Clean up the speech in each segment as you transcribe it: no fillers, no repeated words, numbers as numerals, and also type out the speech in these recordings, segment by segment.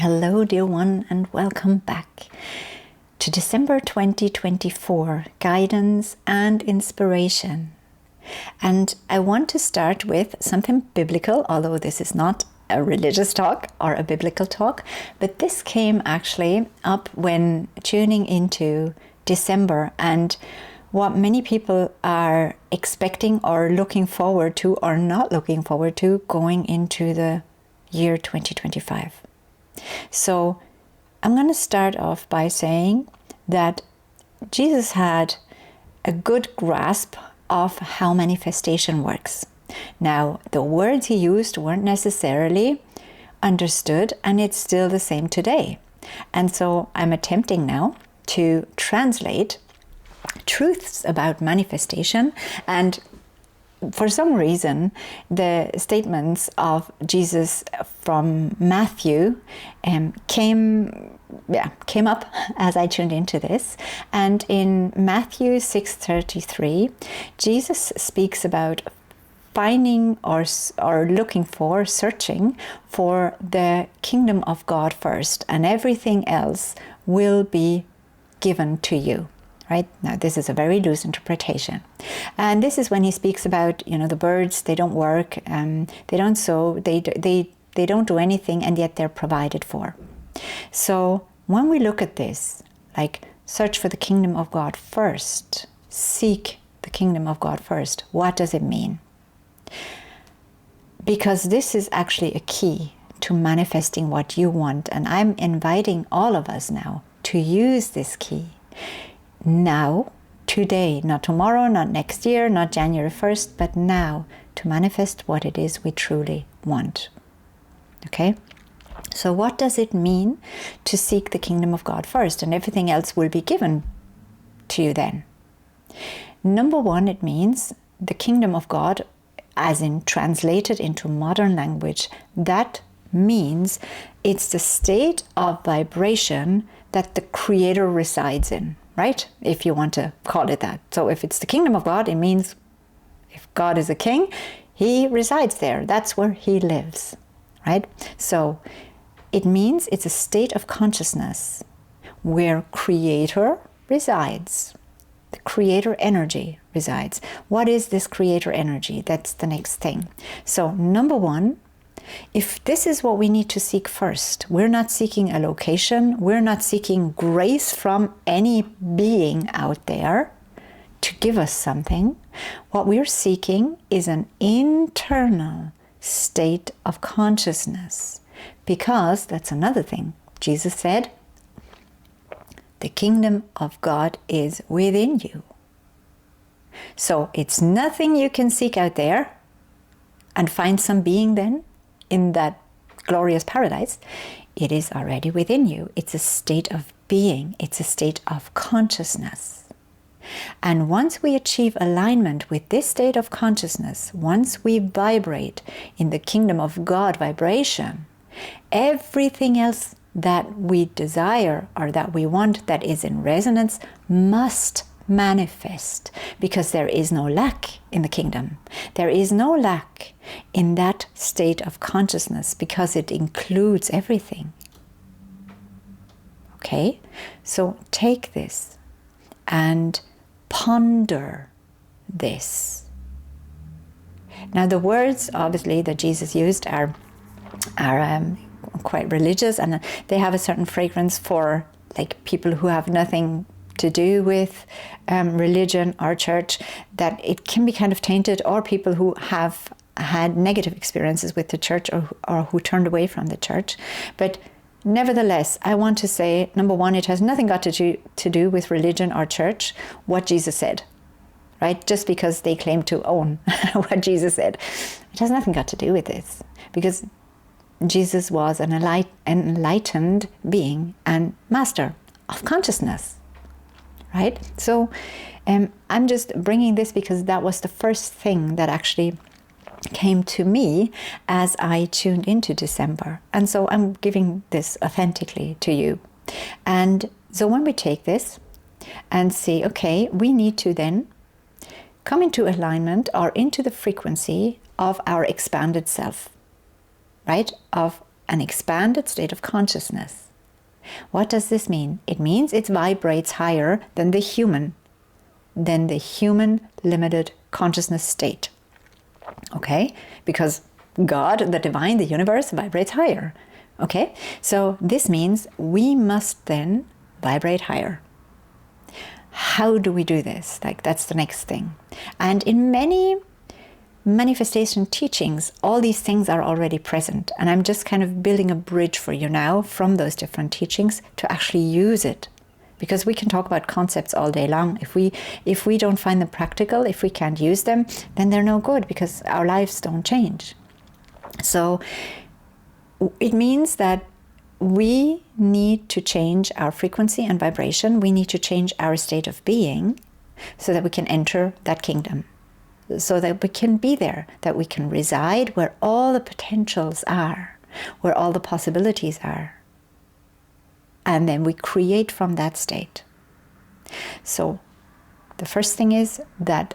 Hello, dear one, and welcome back to December 2024, guidance and inspiration. And I want to start with something biblical, although this is not a religious talk or a biblical talk, but this came actually up when tuning into December and what many people are expecting or looking forward to or not looking forward to going into the year 2025. So I'm going to start off by saying that Jesus had a good grasp of how manifestation works. Now, the words he used weren't necessarily understood, and it's still the same today. And so I'm attempting now to translate truths about manifestation, and for some reason, the statements of Jesus from Matthew came up as I tuned into this. And in Matthew 6:33, Jesus speaks about finding or looking for, searching for the kingdom of God first, and everything else will be given to you. Right? Now, this is a very loose interpretation. And this is when he speaks about, the birds, they don't work, they don't sow, they don't do anything, and yet they're provided for. So when we look at this, like search for the kingdom of God first, seek the kingdom of God first, what does it mean? Because this is actually a key to manifesting what you want. And I'm inviting all of us now to use this key. Now, today, not tomorrow, not next year, not January 1st, but now, to manifest what it is we truly want. Okay? So what does it mean to seek the kingdom of God first, and everything else will be given to you then? Number one, it means the kingdom of God, as in translated into modern language, that means it's the state of vibration that the Creator resides in. Right? If you want to call it that. So if it's the kingdom of God, it means if God is a king, he resides there. That's where he lives. Right? So it means it's a state of consciousness where Creator resides. The Creator energy resides. What is this Creator energy? That's the next thing. So number one, if this is what we need to seek first, we're not seeking a location, we're not seeking grace from any being out there to give us something. What we're seeking is an internal state of consciousness, because that's another thing. Jesus said, the kingdom of God is within you. So it's nothing you can seek out there and find some being then in that glorious paradise. It is already within you. It's a state of being. It's a state of consciousness. And once we achieve alignment with this state of consciousness, once we vibrate in the kingdom of God vibration, everything else that we desire or that we want that is in resonance must manifest, because there is no lack in the kingdom. There is no lack in that state of consciousness, because it includes everything. Okay? So take this and ponder this. Now, the words obviously that Jesus used are quite religious, and they have a certain fragrance for like people who have nothing to do with religion or church, that it can be kind of tainted, or people who have had negative experiences with the church, or who turned away from the church. But nevertheless, I want to say, number one, it has nothing got to do with religion or church, what Jesus said, right? Just because they claim to own what Jesus said. It has nothing got to do with this, because Jesus was an enlightened being and master of consciousness. Right? So I'm just bringing this because that was the first thing that actually came to me as I tuned into December. And so I'm giving this authentically to you. And so when we take this and say, okay, we need to then come into alignment or into the frequency of our expanded self, right? Of an expanded state of consciousness. What does this mean? It means it vibrates higher than the human limited consciousness state. Okay? Because God, the divine, the universe vibrates higher. Okay? So this means we must then vibrate higher. How do we do this? Like, that's the next thing. And in many manifestation teachings, all these things are already present. And I'm just kind of building a bridge for you now from those different teachings to actually use it. Because we can talk about concepts all day long. If we don't find them practical, if we can't use them, then they're no good because our lives don't change. So it means that we need to change our frequency and vibration. We need to change our state of being so that we can enter that kingdom, so that we can be there, that we can reside where all the potentials are, where all the possibilities are. And then we create from that state. So the first thing is that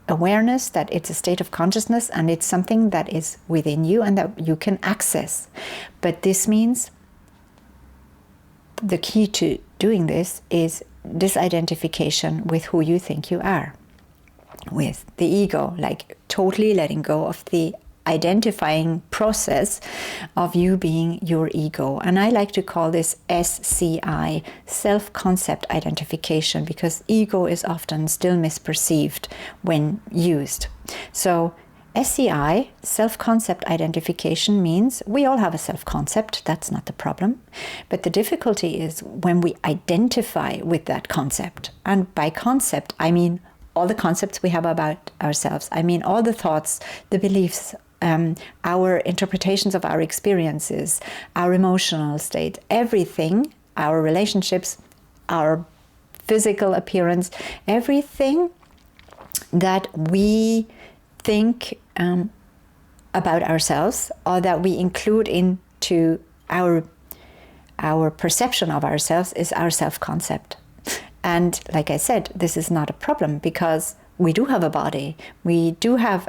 awareness that it's a state of consciousness and it's something that is within you and that you can access. But this means the key to doing this is disidentification with who you think you are, with the ego, like totally letting go of the identifying process of you being your ego. And I like to call this SCI, self-concept identification, because ego is often still misperceived when used. So SCI, self-concept identification, means we all have a self-concept. That's not the problem. But the difficulty is when we identify with that concept. And by concept, I mean all the concepts we have about ourselves. I mean all the thoughts, the beliefs, our interpretations of our experiences, our emotional state, everything, our relationships, our physical appearance, everything that we think about ourselves, or that we include into our perception of ourselves, is our self-concept. And like I said, this is not a problem because we do have a body, we do have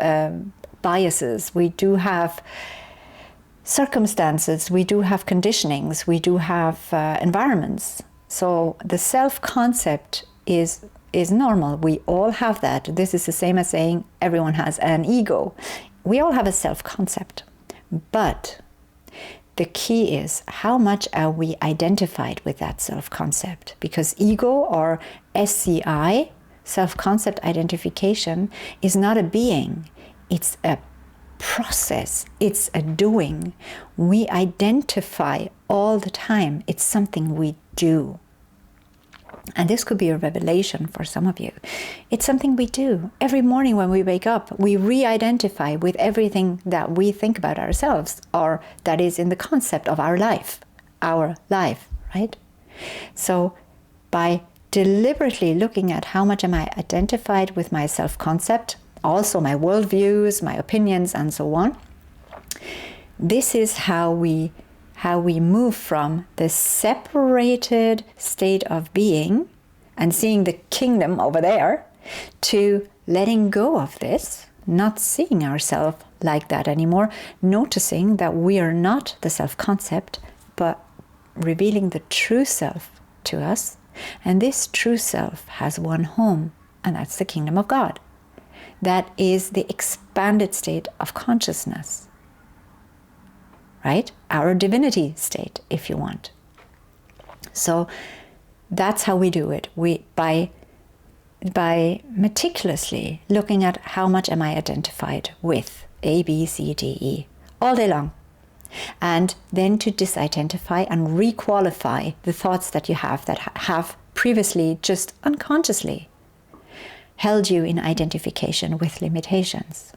biases, we do have circumstances, we do have conditionings, we do have environments. So the self-concept is normal. We all have that. This is the same as saying everyone has an ego. We all have a self-concept. But the key is how much are we identified with that self-concept? Because ego, or SCI, self-concept identification, is not a being. It's a process. It's a doing. We identify all the time. It's something we do. And this could be a revelation for some of you. It's something we do. Every morning when we wake up, we re-identify with everything that we think about ourselves, or that is in the concept of our life, right? So by deliberately looking at how much am I identified with my self-concept, also my worldviews, my opinions, and so on, this is how we move from the separated state of being and seeing the kingdom over there to letting go of this, not seeing ourselves like that anymore, noticing that we are not the self-concept, but revealing the true self to us. And this true self has one home, and that's the kingdom of God. That is the expanded state of consciousness. Right? Our divinity state, if you want. So that's how we do it. We by meticulously looking at how much am I identified with A, B, C, D, E all day long. And then to disidentify and requalify the thoughts that you have that have previously just unconsciously held you in identification with limitations.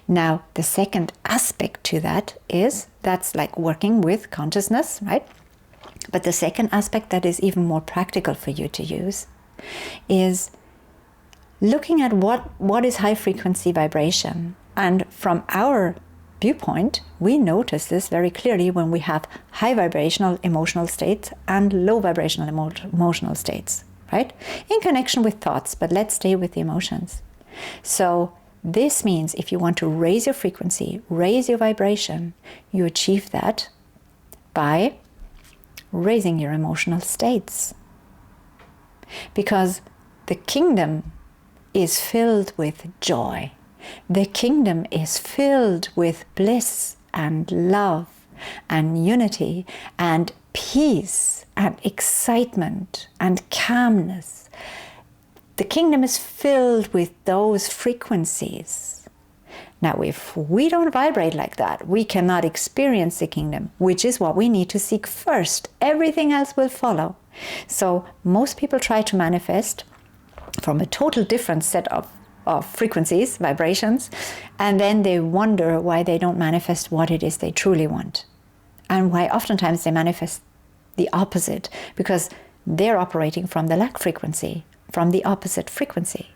Now, the second aspect to that is, that's like working with consciousness, right? But the second aspect that is even more practical for you to use is looking at what is high frequency vibration. And from our viewpoint, we notice this very clearly when we have high vibrational emotional states and low vibrational emotional states, right? In connection with thoughts, but let's stay with the emotions. So This means if you want to raise your frequency, raise your vibration, you achieve that by raising your emotional states. Because the kingdom is filled with joy. The kingdom is filled with bliss and love and unity and peace and excitement and calmness. The kingdom is filled with those frequencies. Now, if we don't vibrate like that, we cannot experience the kingdom, which is what we need to seek first. Everything else will follow. So most people try to manifest from a total different set of frequencies, vibrations, and then they wonder why they don't manifest what it is they truly want. And why oftentimes they manifest the opposite, because they're operating from the lack frequency, from the opposite frequency.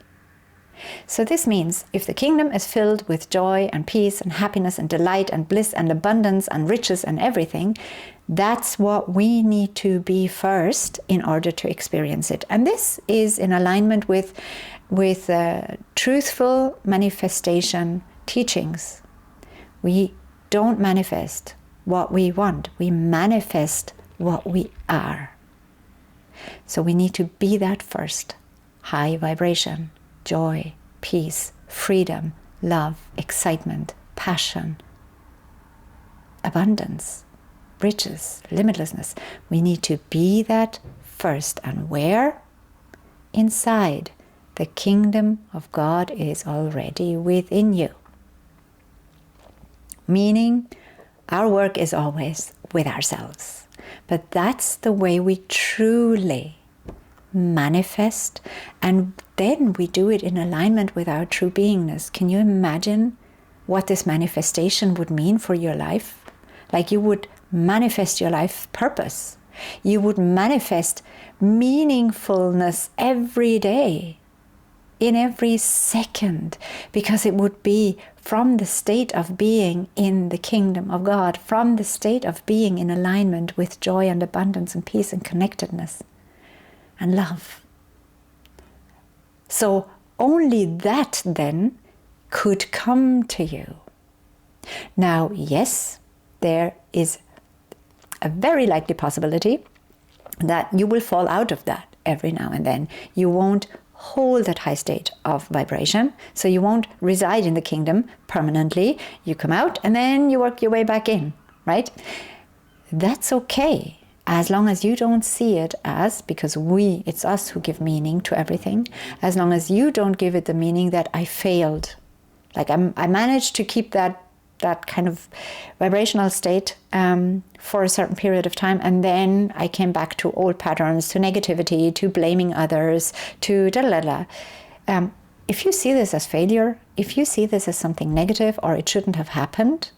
So this means if the kingdom is filled with joy and peace and happiness and delight and bliss and abundance and riches and everything, that's what we need to be first in order to experience it. And this is in alignment with truthful manifestation teachings. We don't manifest what we want. We manifest what we are. So we need to be that first. High vibration, joy, peace, freedom, love, excitement, passion, abundance, riches, limitlessness. We need to be that first. And where? Inside. The kingdom of God is already within you. Meaning, our work is always with ourselves. But that's the way we truly manifest, and then we do it in alignment with our true beingness. Can you imagine what this manifestation would mean for your life? Like you would manifest your life purpose. You would manifest meaningfulness every day, in every second, because it would be from the state of being in the kingdom of God, from the state of being in alignment with joy and abundance and peace and connectedness and love. So only that then could come to you. Now, yes, there is a very likely possibility that you will fall out of that every now and then. You won't hold that high state of vibration, so you won't reside in the kingdom permanently. You come out and then you work your way back in, right? That's okay, as long as you don't see it as, because it's us who give meaning to everything, as long as you don't give it the meaning that I failed. Like I managed to keep that kind of vibrational state for a certain period of time, and then I came back to old patterns, to negativity, to blaming others, to if you see this as failure, if you see this as something negative or it shouldn't have happened,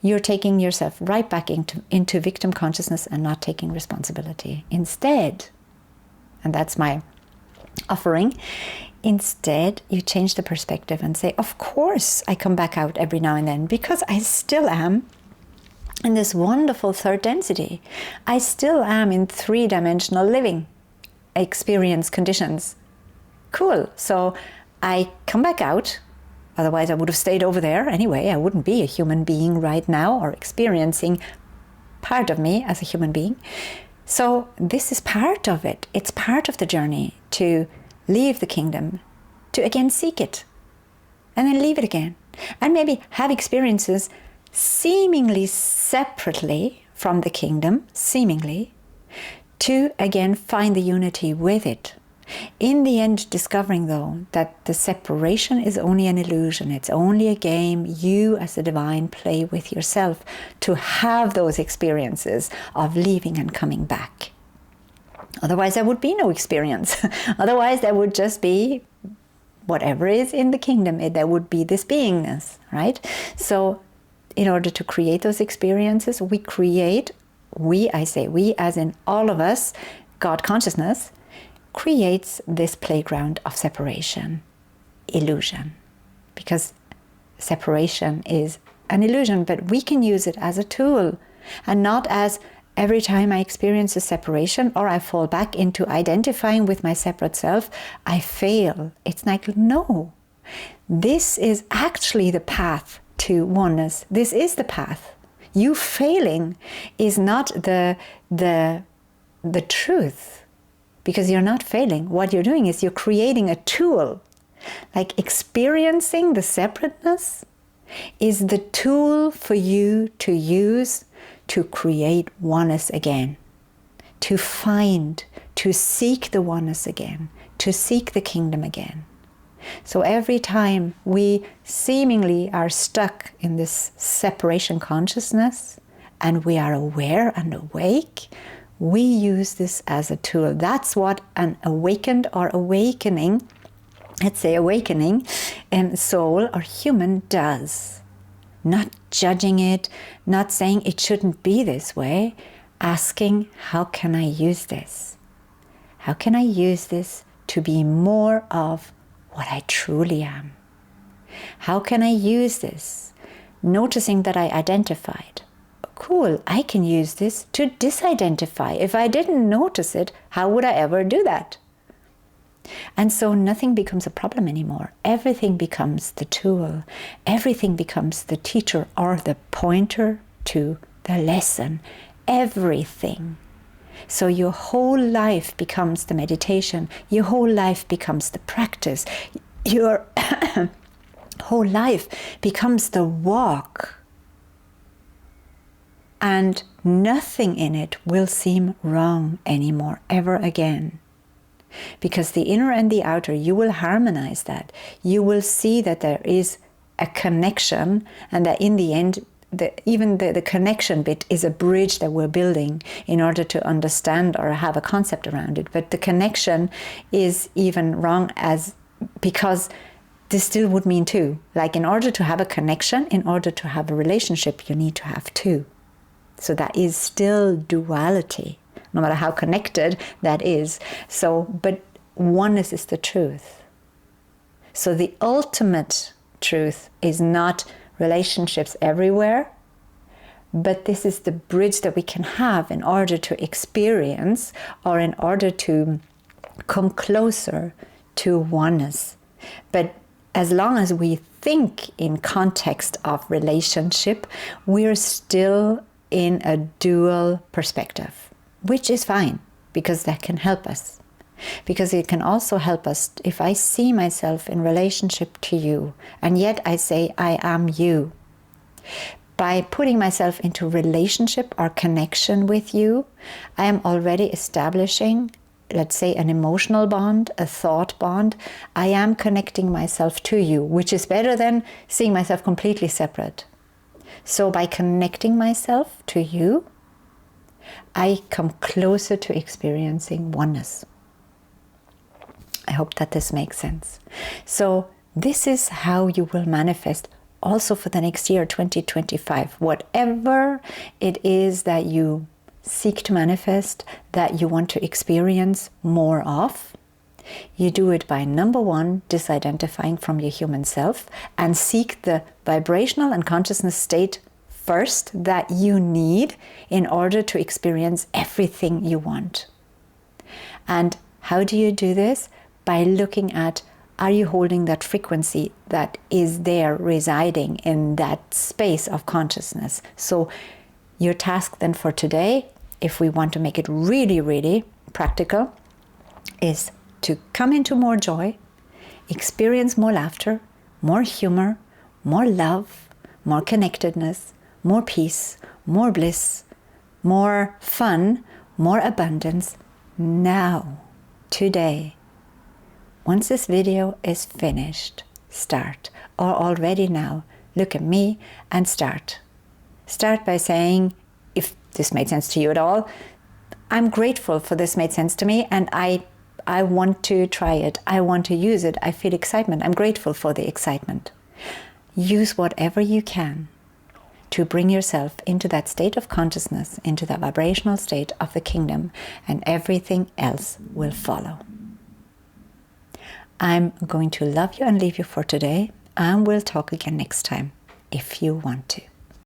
you're taking yourself right back into victim consciousness and not taking responsibility. Instead, and that's my offering, instead, you change the perspective and say, of course I come back out every now and then, because I still am in this wonderful third density. I still am in three-dimensional living experience conditions. Cool. So I come back out. Otherwise, I would have stayed over there anyway. I wouldn't be a human being right now or experiencing part of me as a human being. So this is part of it. It's part of the journey to leave the kingdom, to again seek it, and then leave it again. And maybe have experiences seemingly separately from the kingdom, seemingly, to again find the unity with it. In the end, discovering though that the separation is only an illusion. It's only a game you as the divine play with yourself to have those experiences of leaving and coming back. Otherwise, there would be no experience. Otherwise, there would just be whatever is in the kingdom. There would be this beingness, right? So in order to create those experiences, we as in all of us, God consciousness, creates this playground of separation, illusion. Because separation is an illusion, but we can use it as a tool and not as every time I experience a separation or I fall back into identifying with my separate self, I fail. It's like, no. This is actually the path to oneness. This is the path. You failing is not the truth, because you're not failing. What you're doing is you're creating a tool. Like experiencing the separateness is the tool for you to use to create oneness again, to find, to seek the oneness again, to seek the kingdom again. So every time we seemingly are stuck in this separation consciousness and we are aware and awake, we use this as a tool. That's what an awakened or awakening, let's say awakening, soul or human does. Not judging it, not saying it shouldn't be this way, asking, how can I use this? How can I use this to be more of what I truly am? How can I use this? Noticing that I identified. Cool, I can use this to disidentify. If I didn't notice it, how would I ever do that? And so nothing becomes a problem anymore. Everything becomes the tool. Everything becomes the teacher or the pointer to the lesson. Everything. So your whole life becomes the meditation. Your whole life becomes the practice. Your whole life becomes the walk. And nothing in it will seem wrong anymore, ever again. Because the inner and the outer, you will harmonize that. You will see that there is a connection, and that in the end, even the connection bit is a bridge that we're building in order to understand or have a concept around it. But the connection is even wrong because this still would mean two. Like, in order to have a connection, in order to have a relationship, you need to have two. So that is still duality, no matter how connected that is. So, but oneness is the truth. So the ultimate truth is not relationships everywhere, but this is the bridge that we can have in order to experience, or in order to come closer to oneness. But as long as we think in context of relationship, we're still in a dual perspective, which is fine, because that can help us. Because it can also help us if I see myself in relationship to you, and yet I say I am you. By putting myself into relationship or connection with you, I am already establishing, let's say, an emotional bond, a thought bond. I am connecting myself to you, which is better than seeing myself completely separate. So by connecting myself to you, I come closer to experiencing oneness. I hope that this makes sense. So this is how you will manifest also for the next year, 2025. Whatever it is that you seek to manifest, that you want to experience more of, you do it by, number one, disidentifying from your human self and seek the vibrational and consciousness state first that you need in order to experience everything you want. And how do you do this? By looking at, are you holding that frequency that is there residing in that space of consciousness? So your task then for today, if we want to make it really, really practical, is to come into more joy, experience more laughter, more humor, more love, more connectedness, more peace, more bliss, more fun, more abundance now, today. Once this video is finished, start. Or already now, look at me and start. Start by saying, if this made sense to you at all, I'm grateful for this made sense to me, and I want to try it. I want to use it. I feel excitement. I'm grateful for the excitement. Use whatever you can to bring yourself into that state of consciousness, into that vibrational state of the kingdom, and everything else will follow. I'm going to love you and leave you for today, and we'll talk again next time, if you want to.